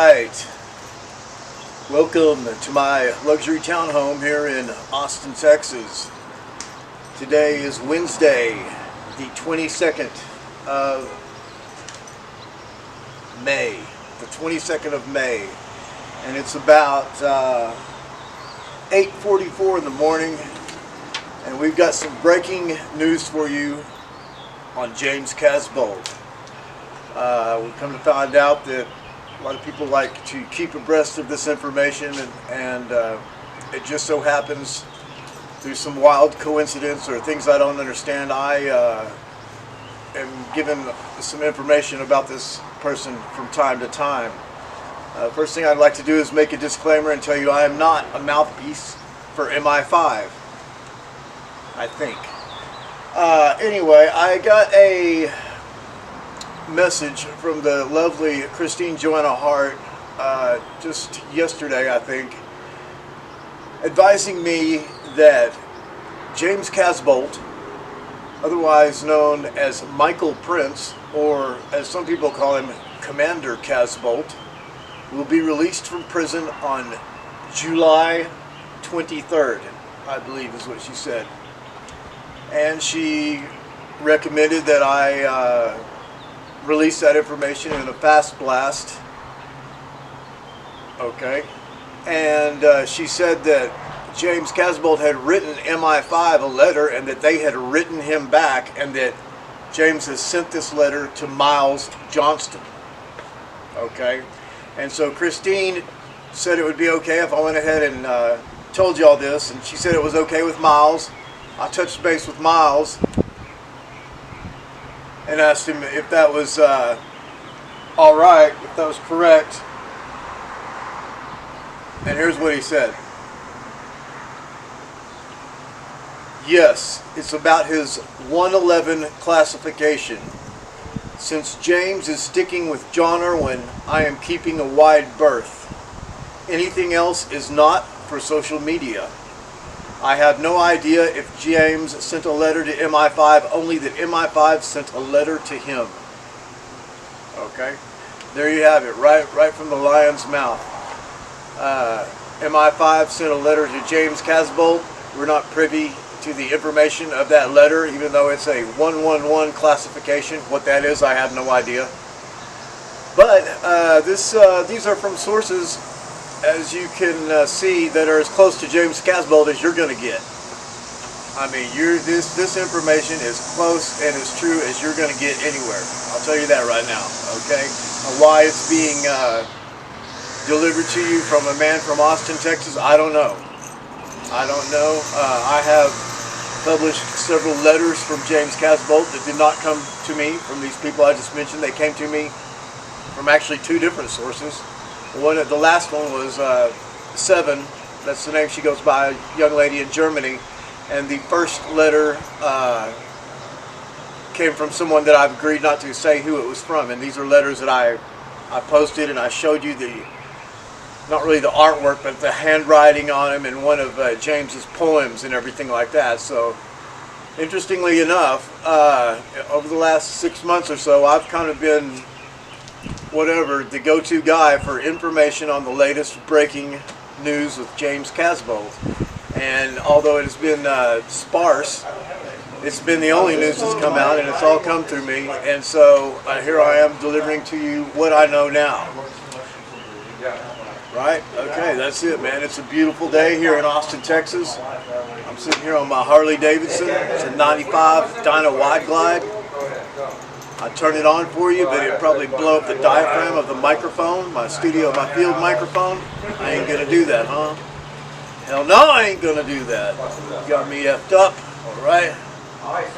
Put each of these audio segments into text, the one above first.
right. Welcome to my luxury townhome here in Austin, Texas. Today is Wednesday, the 22nd of May. The 22nd of May. And it's about 8:44 in the morning. And we've got some breaking news for you on James Casbolt. We've come to find out that a lot of people like to keep abreast of this information, and it just so happens through some wild coincidence or things I don't understand, I am given some information about this person from time to time. First thing I'd like to do is make a disclaimer and tell you I am not a mouthpiece for MI5, I think. Anyway, I got a message from the lovely Christine Joanna Hart just yesterday, I think, advising me that James Casbolt, otherwise known as Michael Prince, or as some people call him, Commander Casbolt, will be released from prison on July 23rd, I believe is what she said. And she recommended that I release that information in a fast blast. Okay. And she said that James Casbolt had written MI5 a letter and that they had written him back, and that James has sent this letter to Miles Johnston. Okay. And so Christine said it would be okay if I went ahead and told you all this, and she said it was okay with Miles. I touched base with Miles and asked him if that was all right, if that was correct. And here's what he said. Yes, it's about his 111 classification. Since James is sticking with John Irwin, I am keeping a wide berth. Anything else is not for social media. I have no idea if James sent a letter to MI5, only that MI5 sent a letter to him. Okay, there you have it, right from the lion's mouth. MI5 sent a letter to James Casbolt. We're not privy to the information of that letter, even though it's a 111 classification. What that is, I have no idea. But these are from sources, as you can see, that are as close to James Casbolt as you're going to get. I mean, this information is close and as true as you're going to get anywhere. I'll tell you that right now. Okay, why it's being delivered to you from a man from Austin, Texas, I don't know. I don't know. I have published several letters from James Casbolt that did not come to me from these people I just mentioned. They came to me from actually two different sources. The last one was Seven. That's the name she goes by, a young lady in Germany. And the first letter came from someone that I've agreed not to say who it was from. And these are letters that I posted, and I showed you not really the artwork, but the handwriting on them and one of James's poems and everything like that. So, interestingly enough, over the last 6 months or so, I've kind of been the go-to guy for information on the latest breaking news with James Casbolt. And although it has been sparse, it's been the only news that's come out, and it's all come through me. And so here I am delivering to you what I know now. Right? Okay, that's it, man. It's a beautiful day here in Austin, Texas. I'm sitting here on my Harley Davidson. It's a 95 Dyna Wide Glide. I turn it on for you, but it'll probably blow up the diaphragm of the microphone, my field microphone. I ain't gonna do that, huh? Hell no, I ain't gonna do that. You got me effed up, all right?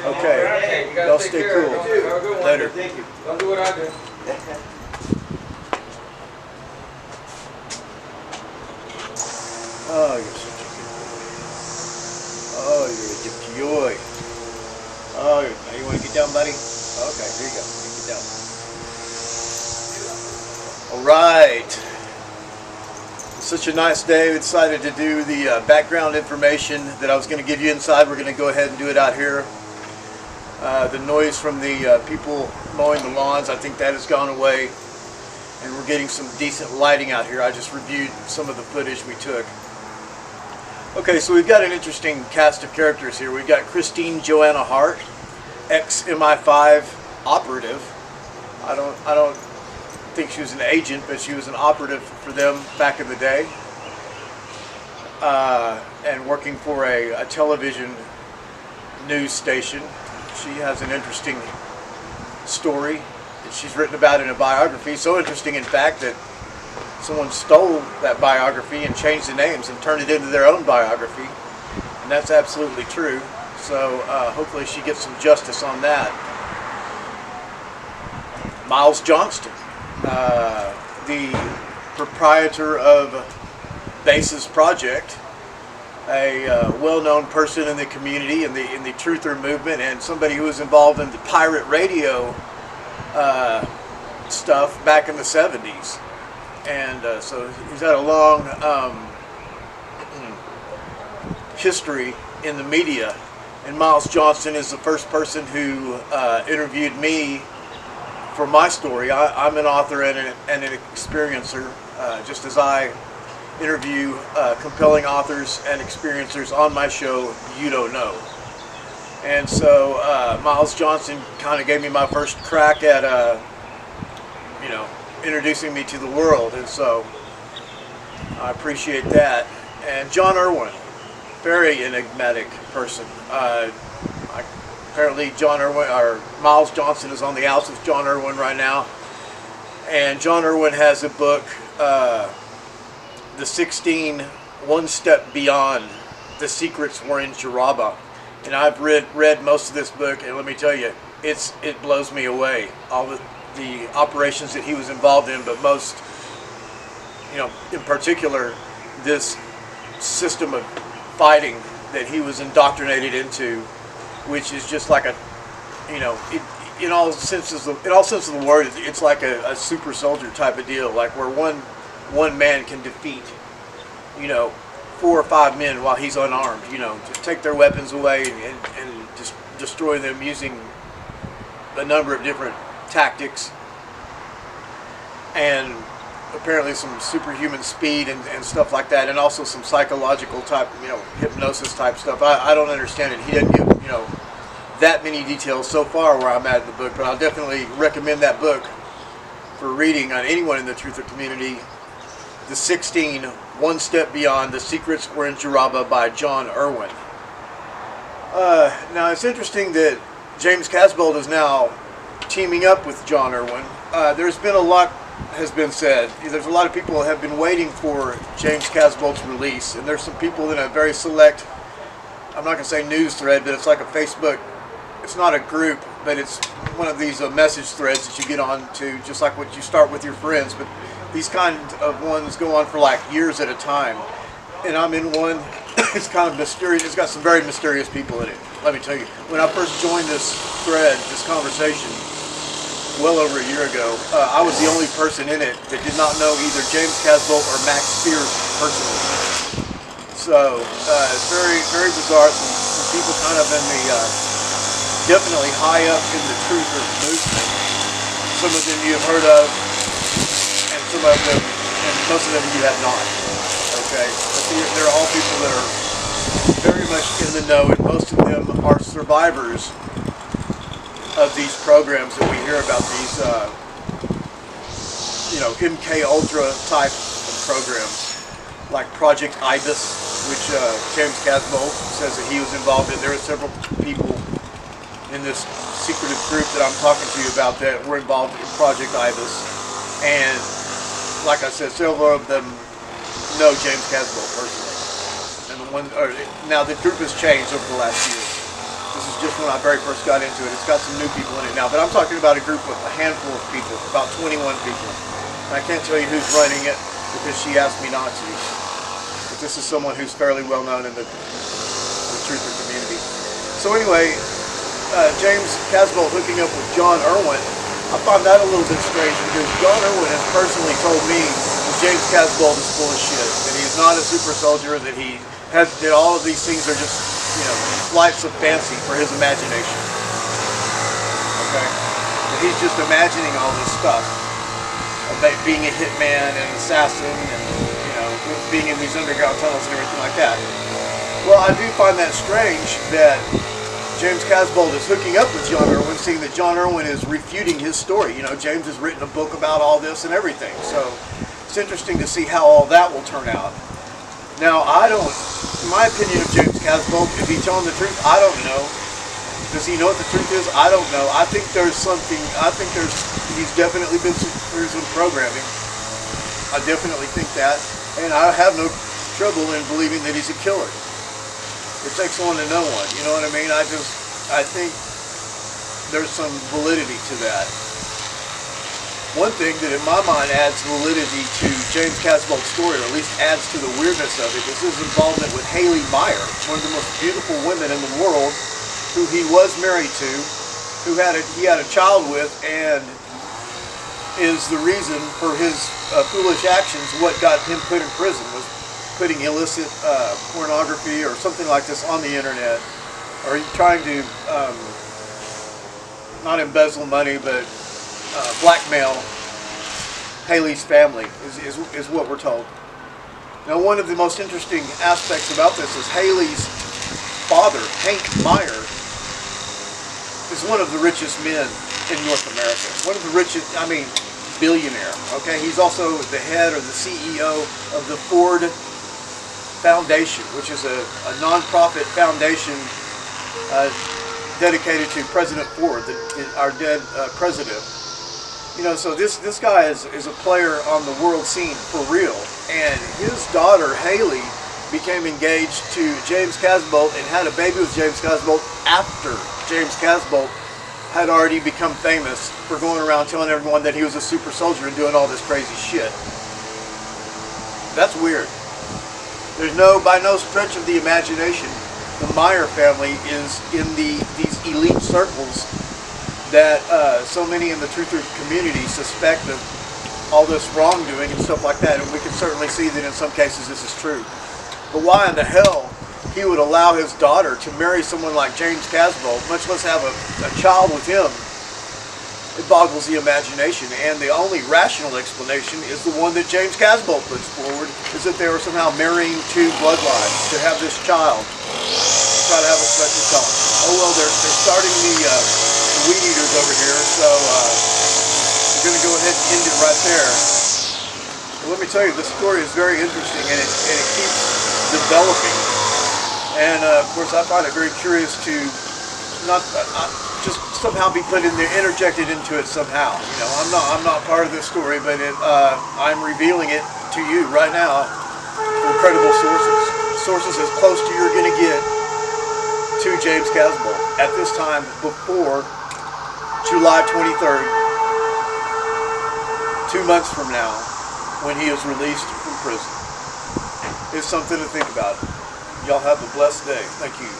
Okay, y'all stay cool. Later. Thank you. Don't do what I do. Oh, you're such a good boy. Oh, you're a gypsy. Oh, now you want to get down, buddy? Okay, here you go. Get down. All right. It's such a nice day. We decided to do the background information that I was going to give you inside. We're going to go ahead and do it out here. The noise from the people mowing the lawns, I think that has gone away. and we're getting some decent lighting out here. I just reviewed some of the footage we took. Okay, so we've got an interesting cast of characters here. We've got Christine Joanna Hart, ex-MI5 operative. I don't think she was an agent, but she was an operative for them back in the day, and working for a television news station. She has an interesting story that she's written about in a biography. So interesting, in fact, that someone stole that biography and changed the names and turned it into their own biography, and that's absolutely true. So hopefully she gets some justice on that. Miles Johnston, the proprietor of Bases Project, a well-known person in the community, in the truther movement, and somebody who was involved in the pirate radio stuff back in the 70s. And so he's had a long history in the media. And Miles Johnston is the first person who interviewed me for my story. I'm an author and an experiencer, just as I interview compelling authors and experiencers on my show, You Don't Know. And so Miles Johnston kind of gave me my first crack at introducing me to the world, and so I appreciate that. And John Irwin, very enigmatic person. Apparently John Irwin, or Miles Johnston, is on the outs with John Irwin right now, and John Irwin has a book, The 16 One Step Beyond, The Secrets Were in Jaraba. And I've read most of this book, and let me tell you, it blows me away. All the operations that he was involved in, but most, in particular, this system of fighting that he was indoctrinated into, which is just like in all senses of the word, it's like a super soldier type of deal, like where one man can defeat, 4 or 5 men while he's unarmed, to take their weapons away and just destroy them using a number of different tactics, and apparently some superhuman speed and stuff like that, and also some psychological type, hypnosis type stuff. I don't understand it. He didn't give, that many details so far where I'm at in the book, but I'll definitely recommend that book for reading on anyone in the truther community. The 16 One Step Beyond, The Secrets Were in Jaraba by John Irwin. Now it's interesting that James Casbolt is now teaming up with John Irwin. There's been a lot has been said. There's a lot of people have been waiting for James Casbolt's release, and there's some people in a very select, I'm not going to say news thread, but it's like a Facebook, it's not a group, but it's one of these message threads that you get on to, just like what you start with your friends, but these kind of ones go on for like years at a time. And I'm in one. It's kind of mysterious. It's got some very mysterious people in it. Let me tell you, when I first joined this thread, this conversation, well over a year ago, I was the only person in it that did not know either James Casbolt or Max Spears personally. So it's very, very bizarre. Some people kind of in the, definitely high up in the truther movement. Some of them you have heard of, and some of them, and most of them you have not. Okay, but they're all people that are very much in the know, and most of them are survivors of these programs that we hear about, these MK Ultra type programs, like Project Ibis, which James Casbolt says that he was involved in. There are several people in this secretive group that I'm talking to you about that were involved in Project Ibis, and like I said, several of them know James Casbolt personally. And now the group has changed over the last year. This is just when I very first got into it. It's got some new people in it now, but I'm talking about a group of a handful of people, about 21 people. And I can't tell you who's running it because she asked me not to. But this is someone who's fairly well known in the truther community. So anyway, James Casbolt hooking up with John Irwin, I find that a little bit strange because John Irwin has personally told me that James Casbolt is full of shit, that he is not a super soldier, that that all of these things are just, flights of fancy for his imagination. Okay? That he's just imagining all this stuff being a hitman and assassin, and being in these underground tunnels and everything like that. Well, I do find that strange that James Casbolt is hooking up with John Irwin, seeing that John Irwin is refuting his story. James has written a book about all this and everything, so it's interesting to see how all that will turn out. Now, in my opinion of James Casbolt, if he's telling the truth, I don't know. Does he know what the truth is? I don't know. I think there's something, he's definitely been through some programming. I definitely think that. And I have no trouble in believing that he's a killer. It takes one to know one, you know what I mean? I think there's some validity to that. One thing that in my mind adds validity to James Casbolt's story, or at least adds to the weirdness of it, is his involvement with Haley Meyer, one of the most beautiful women in the world, who he was married to, who he had a child with, and is the reason for his foolish actions. What got him put in prison was putting illicit pornography or something like this on the internet, or trying to not embezzle money, but blackmail Haley's family is what we're told. Now, one of the most interesting aspects about this is Haley's father, Hank Meyer, is one of the richest men in North America. One of the richest, billionaire. Okay, he's also the head or the CEO of the Ford Foundation, which is a non-profit foundation dedicated to President Ford, our dead president. So this guy is a player on the world scene for real. And his daughter, Haley, became engaged to James Casbolt and had a baby with James Casbolt after James Casbolt had already become famous for going around telling everyone that he was a super soldier and doing all this crazy shit. That's weird. There's by no stretch of the imagination, the Meyer family is in these elite circles that so many in the truther community suspect of all this wrongdoing and stuff like that, and we can certainly see that in some cases this is true. But why in the hell he would allow his daughter to marry someone like James Casbolt, much less have a child with him, it boggles the imagination. And the only rational explanation is the one that James Casbolt puts forward, is that they were somehow marrying two bloodlines to have this child, to try to have a special child. Oh well, they're starting the weed eaters over here, so we're going to go ahead and end it right there. But let me tell you, this story is very interesting, and it keeps developing. And of course, I find it very curious to not just somehow be put in there, interjected into it somehow. I'm not part of this story, but I'm revealing it to you right now from credible sources as close to you're going to get to James Casbolt at this time before July 23rd, 2 months from now, when he is released from prison. It's something to think about. Y'all have a blessed day. Thank you.